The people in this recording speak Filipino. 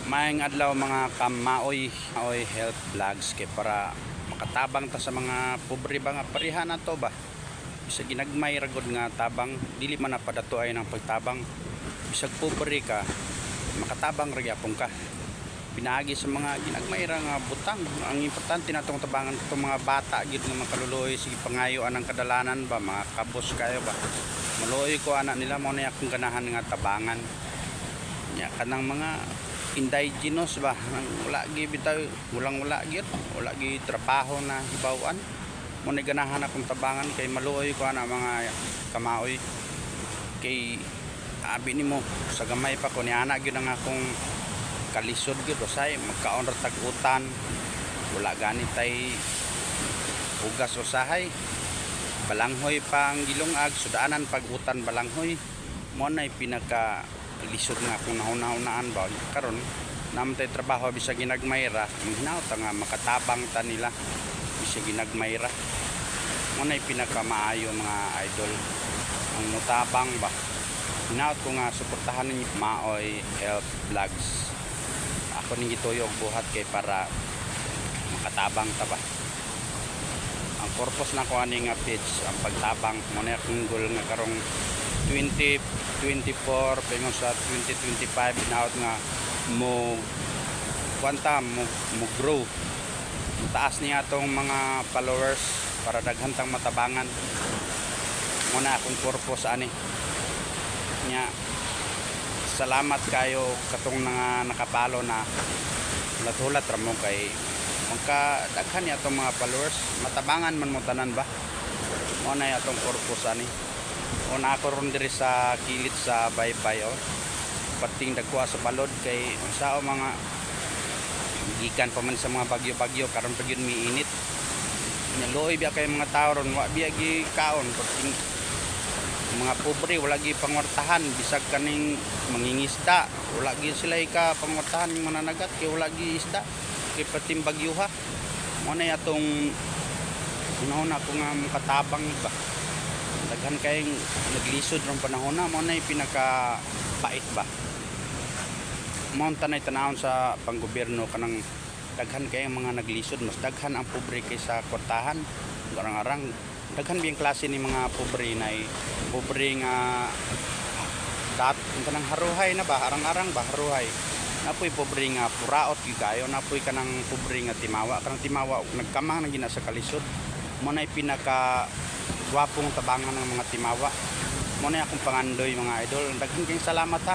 Maayong adlaw mga kamaoy health vlogs kay para makatabang ta sa mga pobre ba nga pariha na to ba bisa ginagmay ragod nga tabang dili man na padato ay ng pagtabang bisag pobre ka makatabang ra gyapon ka pinaagi sa mga ginagmay ra nga butang. Ang importante natong tabangan itong mga bata gid nga makaluluoy sige pangayo anang kadalanan ba mga kabos kayo ba maluoy ko anak nila mo na akong ganahan nga tabangan nya kanang mga indigenous ba wala gi bitaw wala gi trabaho na hibawan mo na ganahan akong tabangan kay maluoy ko ana mga kamaoy kay abi nimo sa gamay pa ko ni ana gyud ang akong kalisod gyud usay magkaon ra tag-utan wala gani tay ugas usahay balanghoy pang gilungag sudaanan pag-utan balanghoy mo na pinaka lisod nga kung nahuna-hunaan ba karon naman trabaho bisa ginagmayra hinaw ta nga makatabang ta nila bisa ginagmayra mo na pinakamaayo mga idol ang mutabang ba hinaw ko nga suportahan ninyo Maoy Health Vlogs ako ning gituyo og buhat kay para makatabang ta ba ang purpose na ko ani nga page ang pagtabang mo na akong goal nga karong 2024 pengo sa 2025 binaot nga mo grow taas niya atong mga followers para daghantang matabangan muna akong purpose ani nya salamat kayo katong nakapalo na hulat-hulat ra mo kay magkadaghan niya atong mga followers matabangan man mo tanan ba muna atong purpose ani una ako ron diri sa kilit sa baybay pating dagwa sa balod kay sao mga gikan pa man sa mga bagyo-bagyo karon pa gyud miinit naluoy biya kay mga tao ron wa biya gi kaon pating mga pobre wala gi pangwartahan bisag kaning mangingisda wala gi sila ka pangwartahan yung mananagat kay wala gi isda kay pating bagyuha mo na atong una ko nga makatabang ba daghan kayong naglisod ng panahon na mo na pinaka pait ba mo tanay tanawon sa panggobyerno kanang daghan kayong mga naglisod mas daghan ang pobre kaysa kwartahan arang-arang daghan biyang klase ni mga pobre na pobre nga kanang haruhay na ba arang-arang ba haruhay napoy pobre nga puraot gyud kayo napoy kanang pobre nga timawa kanang timawa nagkamang na gina sa kalisod mo na pinaka gwapong tabangan ng mga timawa mo na akong pangandoy mga idol daghan kayong salamat ha.